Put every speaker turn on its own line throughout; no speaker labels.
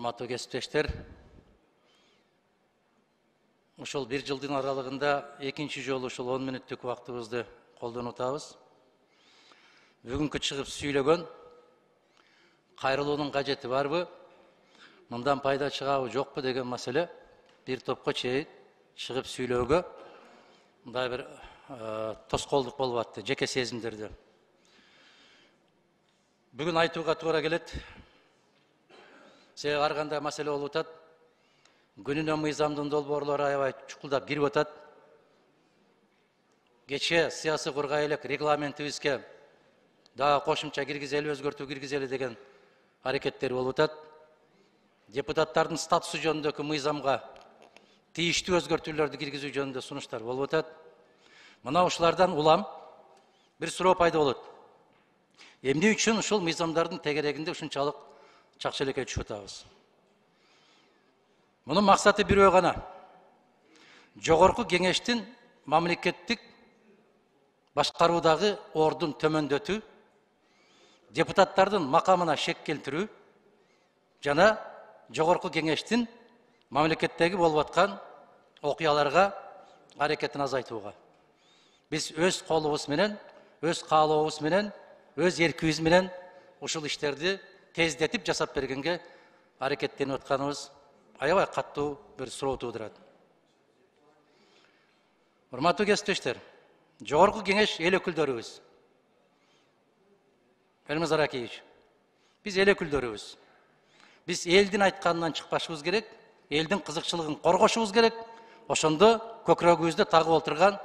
Урматтуу кесиптештер, ушул бир жылдын аралыгында экинчи жолу ушул 10 мүнөттүк убактыбызды колдонуп атабыз. Бүгүнкү чыгып сүйлөгөн кайрылуунун кажети барбы, мындан пайда чыгабы жокпу деген маселе бир топко чейин чыгып сүйлөөгө мындай бир тоскоолдук болуп атты, жеке сезимдерди. Бүгүн айтууга туура келет. Себеби ар кандай маселе болуп атат. Күнүнө мыйзамдын долбоорлору аябай чукулдап кирип атат. Кечээ саясий кургай элек регламентибизге дагы кошумча киргизели, өзгөртүү киргизели деген аракеттер болуп атат. Депутаттардын статусу жөнүндөгү мыйзамга тийиштүү өзгөртүүлөрдү киргизүү жөнүндө сунуштар болуп атат. Мына ушулардан улам бир суроо пайда болот. Эмне үчүн ушул мыйзамдардын тегерегинде ушунчалык чакчелекке түшүп атабыз? Мунун максаты бирөө гана. Жогорку кеңештин мамлекеттик башкаруудагы ордун төмөндөтүү, депутаттардын макамына шек келтирүү жана жогорку кеңештин мамлекеттеги болуп аткан окуяларга аракетин азайтууга. Биз өз колубуз менен, өз каалообуз менен, өз эркибиз менен ушул иштерди тездетип жасап бергенге аракеттенип атканыбыз аябай каттуу бир суроо туудурат. Урматтуу кесиптештер, жогорку кеңеш эл өкүлдөрүбүз. Элмаз Аракеевич, биз эл өкүлдөрүбүз. Биз элдин айтканынан чыкпашыбыз керек, элдин кызыкчылыгын коргошубуз керек. Ошондо көкүрөгүбүздө тагып отурган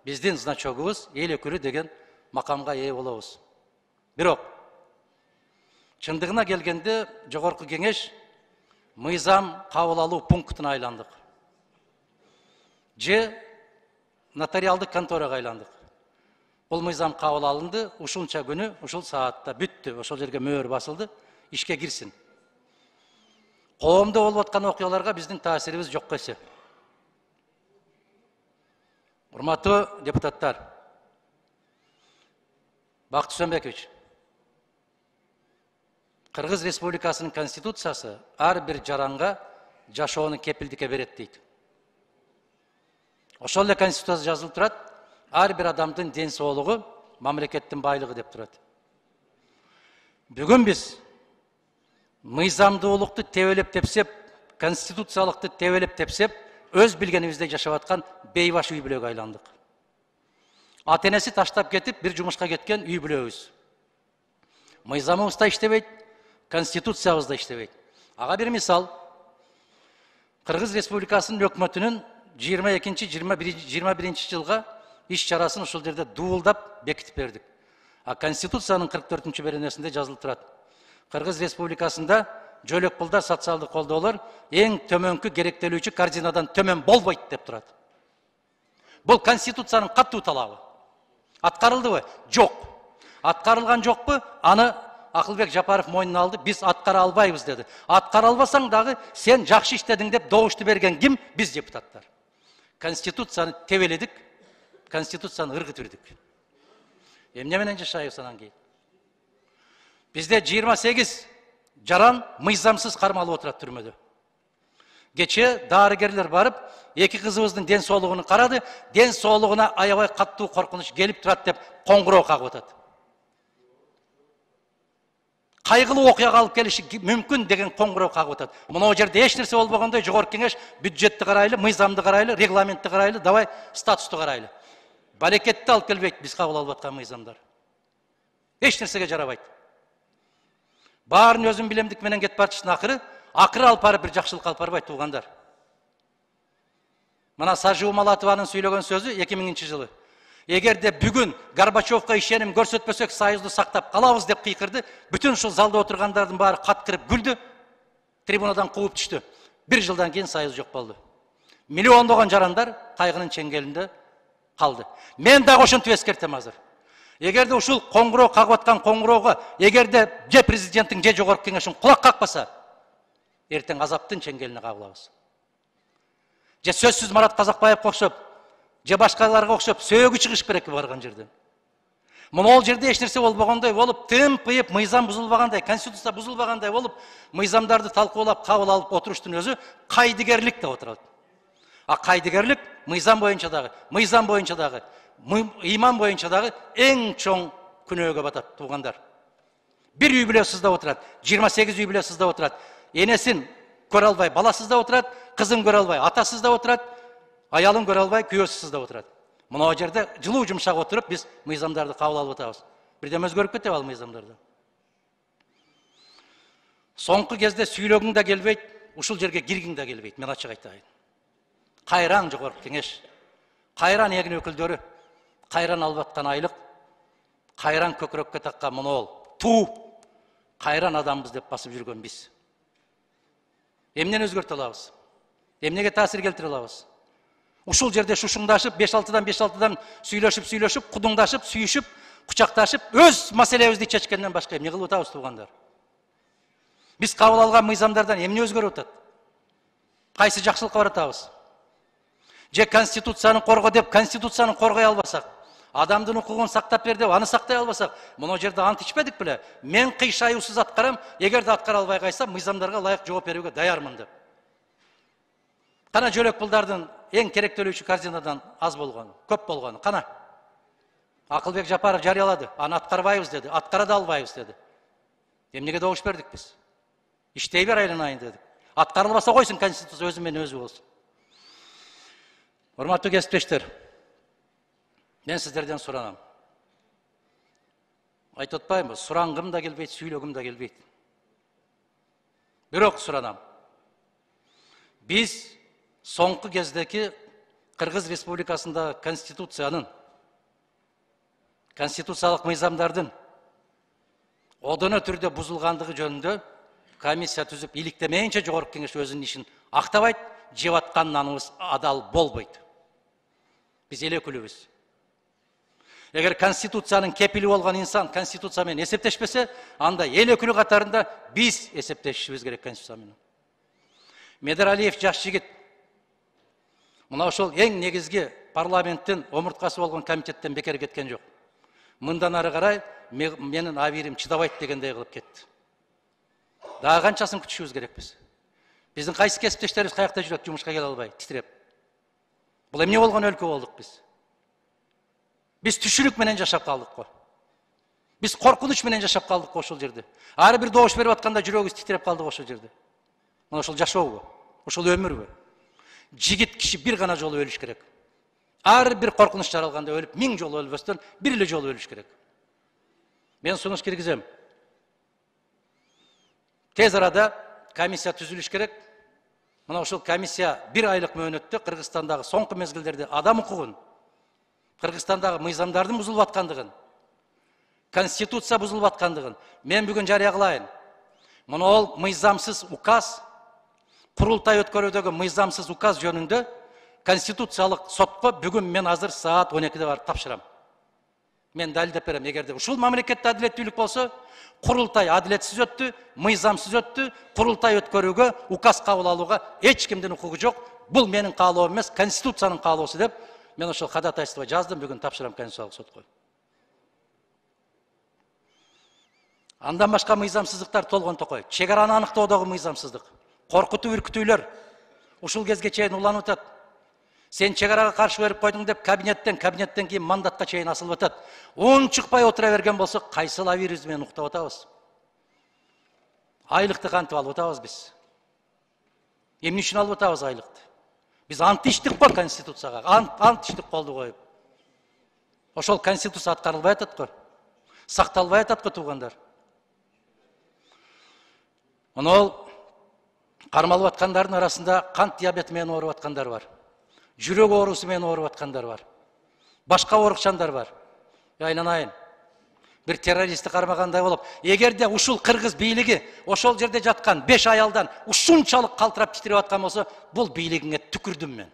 биздин значогубуз эл өкүлү деген макамга ээ болобуз. Бирок чындыгына келгенде жогорку кеңеш мыйзам кабыл алуу пунктуна айландык. Же нотариалдык конторага айландык. Бул мыйзам кабыл алынды, ушунча күнү, ушул саатта бүттү, ошол жерге мөөр басылды, ишке кирсин. Коомдо болуп аткан окуяларга биздин таасирибиз жок эсе. Урматтуу депутаттар, Бакыт Сөмбекович, Кыргыз Республикасынын конституциясы ар бир жаранга жашоону кепилдикке берет дейт. Ошол эле конституцияда жазылып турат, ар бир адамдын ден соолугу мамлекеттин байлыгы деп турат. Бүгүн биз мыйзамдуулукту тебелеп тепсеп, конституциялыкты тебелеп тепсеп, өз билгенибизде жашап аткан бейбаш үй бүлөгө айландык. Ата энеси таштап кетип, бир жумушка кеткен үй бүлөбүз. Мыйзамыбыз да иштебейт, конституциябыз да иштебейт. Ага бир мисал, Кыргыз Республикасынын өкмөтүнүн 22-21 жылга иш чарасын ушул жерде дуулдап бекитип бердик. А конституциянын 44-чү беренесинде жазылып турат. Кыргыз Республикасында жөлөк пулдар, социалдык колдоолор эң төмөнкү керектелүүчү корзинадан төмөн болбойт деп турат. Бул конституциянын катуу талабы. Аткарылдыбы? Жок. Аткарылган жокпу? Аны Акылбек Жапаров мойнуна алды, биз аткара албайбыз деди. Аткара албасаң дагы сен жакшы иштедиң деп добушту берген ким? Биз депутаттар. Конституцияны тебеледик, конституцияны ыргытып ирдик. Эмне менен жашайбыз анан кийин? Бизде 28 жаран мыйзамсыз кармалып отурат түрмөдө. Кечээ дарыгерлер барып, эки кызыбыздын ден соолугун карады, ден соолугуна аябай каттуу коркунуч келип турат деп коңгуроо кагып атат. Кайгылуу окуяга алып келиши мүмкүн деген коңгуроо кагып атат. Мына жерде эч нерсе болбогондой жогорку кеңеш бюджетти карайлы, мыйзамды карайлы, регламентти карайлы, давай статусту карайлы. Балекетти алып келбейт биз кабыл алып аткан мыйзамдар. Эч нерсеге жарабайт. Баарын өзүм билемдик менен кетип барчысын акыры алып барып бир жакшылык алып барбайт туугандар. Мына Сажуу Малатованын сүйлөгөн сөзү 2000 жылы. Эгерде бүгүн Горбачевка ишеним көрсөтпөсөк союзду сактап калабыз деп кыйкырды, бүтүн ушул залда отургандардын баары каткырып күлдү, трибунадан кууп түштү. Бир жылдан кийин союз жок болду. Миллиондогон жарандар кайгынын чеңгелинде калды. Мен дагы ошентип эскертем азыр. Эгерде ушул коңгуроо кагып аткан коңгуроого, эгерде же президенттин же жогорку кеңештин кулак какпаса, эртең азаптын чеңгелине кабылабыз. Же сөзсүз Марат Казакбаевге окшоп, же башкаларга окшоп сөөгү чыгыш керек барган жерден. Могул жерде эч нерсе болбогондой болуп, тымпыйып, мыйзам бузулбагандай, конституция бузулбагандай болуп, мыйзамдарды талкуулап, кабыл алып отуруштун өзү кайдыгерлик деп отурат. А кайдыгерлик мыйзам боюнча дагы, ыйман боюнча дагы эң чоң күнөөгө батат, туугандар. Bir үй бүлө сыздап отурат, 28 үй бүлө сыздап отурат. Энесин көрө албай баласы сыздап отурат, кызын көрө албай атасы сыздап отурат, аялын көрө албай күйөөсү сыздап отурат. Мына жерде жылуу жумшак отуруп биз мыйзамдарды кабыл алып атабыз. Бирдем өзгөрүп кетеби ал мыйзамдарда? Соңку кезде сүйлөгүң да келбейт, ушул жерге киргиң да келбейт, мен ачык айтайын. Кайран жогорку кеңеш, кайран эгин өкүлдөрү, кайран алып аткан айлык, кайран көкүрөккө таккан монол, туу, кайран адамбыз деп басып жүргөн биз. Эмнени өзгөртө алабыз? Эмнеге таасир келтире алабыз? Ушул жерде шушуңдашып, 5-6-дан сүйлөшүп, кудуңдашып, сүйүшүп, кучакташып, өз маселебизди чечкенден башка эмне кылып атабыз, туугандар? Биз кабыл алган мыйзамдардан эмне өзгөрүп атат? Кайсы жакшылыкка баратабыз? Же конституцияны корго деп, конституцияны коргой албасак, адамдын укугун сактап бер деп, аны сактай албасак, мына жерде ант ичпедик беле? Мен кыйшаюусуз аткарам, эгерде аткара албай кайсам, мыйзамдарга ылайык жооп берүүгө даярмын деп. Кана жөлөк пулдардын эң керектөлүүчү корзинадан аз болгону, көп болгону, кана? Акылбек Жапаров жарыялады, аны аткарбайбыз деди, аткара да албайбыз деди. Эмнеге добуш бердик биз? Иштей бер айланайын дедик. Аткарылбаса койсун, конституция өзү менен өзү болсун. Урматтуу кесиптештер, мен сиздерден суранам. Айтып атпаймынбы, сурангым да келбейт, сүйлөгүм да келбейт. Бирок суранам. Биз соңку кездеки Кыргыз Республикасындагы конституциялык мыйзамдардын одоно түрдө бузулгандыгы жөнүндө комиссия түзүп, иликтемейинче жогорку кеңеш өзүнүн ишин актабайт, жеп аткан наныбыз адал болбойт. Биз эл өкүлүбүз. Эгер конституциянын кепили болгон инсан конституция менен эсептешпесе, анда эл өкүлү катарында биз эсептешибиз керек конституция менен. Медералиев жаш жигит мына ошол эң негизги парламенттин омурткасы болгон комитеттен бекер кеткен жок. Мындан ары карай менин абийирим чыдабайт дегендей кылып кетти. Дагы канчасын күтүшүбүз керекпиз? Биздин кайсы кесиптештерибиз каякта жүрөт, жумушка келе албай, титиреп. Бул эмне болгон өлкө болдук биз? Биз түшүнүк менен жашап калдык го. Биз коркунуч менен жашап калдык го ошол жерде. Ар бир добуш берип атканда жүрөгүбүз титиреп калды ошол жерде. Мына ошол жашообу, ошол өмүрбү? Жигит киши бир гана жолу өлүш керек. Ар бир коркунуч жаралганда өлүп, 1000 жолу өлбөстөн бир эле жолу өлүш керек. Мен сунуш киргизем. Тез арада комиссия түзүлүш керек. Мына ошол комиссия 1 айлык мөөнөттө Кыргызстандагы соңку мезгилдерде адам укугун, Кыргызстандагы мыйзамдардын бузулуп аткандыгын, конституция бузулуп аткандыгын мен бүгүн жарыя кылайын. Мына ол мыйзамсыз указ, курултай өткөрүүдөгү мыйзамсыз указ жөнүндө конституциялык сотко бүгүн мен азыр саат 12-де барып тапшырам. Мен далилдеп берем, эгерде ушул мамлекетте адилеттүүлүк болсо, курултай адилетсиз өттү, мыйзамсыз өттү, курултай өткөрүүгө, указ кабыл алууга эч кимдин укугу жок. Бул менин каалоом эмес, конституциянын каалоосу деп мен ошол кадатайство жаздым, бүгүн тапшырам конституциялык сотко. Андан башка мыйзамсыздыктар толгон токой. Чек араны аныктоодогу мыйзамсыздык, коркутуу, үркүтүүлөр ушул кезге чейин уланып атат. Сен чек арага каршы берип койдуң деп кабинеттен кийин мандатка чейин асылып атат. Чыкпай отура берген болсо, кайсы лавирибиз менен уктап атабыз? Айлыкты кантип алып атабыз биз? Эмне үчүн алып атабыз айлыкты? Биз ант иштик го конституцияга, ант иштик колду коюп. Ошол конституция аткарылбай атат го. Сакталбай атат го, туугандар. Мына кармалып аткандардын арасында кант диабети менен ооруп аткандар бар. Жүрөк оорусу менен ооруп аткандар бар. Башка оорукчандар бар. Айланайын. Бир террористти кармагандай болуп, эгерде ушул кыргыз бийлиги ошол жерде жаткан 5 аялдан ушунчалык калтырап титирип аткан болсо, бул бийлигиңе түкүрдүм мен.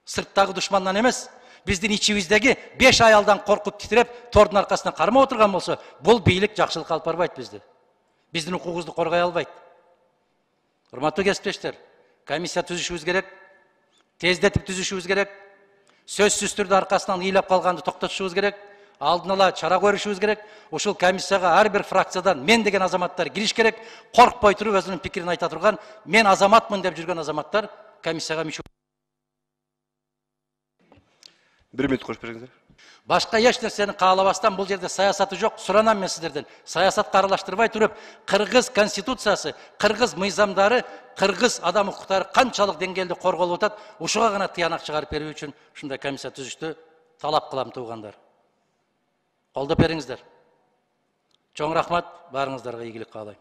Сырттагы душмандан эмес, биздин ичибиздеги 5 аялдан коркуп титиреп, тордун аркасына кармап отурган болсо, бул бийлик жакшылыкка алып барбайт бизди. Биздин укугубузду коргой албайт. Урматтуу кесиптештер, комиссия түзүшүбүз керек, тездетип түзүшүбүз керек, сөзсүз түрдө аркасынан ыйлап калганды токтотушубуз керек. алдын ала чара көрүшүбүз керек. Ушул комиссияга ар бир фракциядан мен деген азаматтар кириш керек. Коркпой туруп өзүнүн пикирин айта турган, мен азаматмын деп жүргөн азаматтар комиссияга мүчө.
1 минут коюп бериңиздер.
Башка эч нерсени каалабастан бул жерде саясаты жок. Суранам мен сиздерден. Саясатты аралаштырбай туруп, кыргыз конституциясы, кыргыз мыйзамдары, кыргыз адам укуктары канчалык деңгээлде корголуп атат, ушуга гана тыянак чыгарып берүү үчүн ушундай комиссия түзүштү талап кылам туугандар. Колдоп бериңиздер. Чоң рахмат, баарыңыздарга ийгилик каалайм.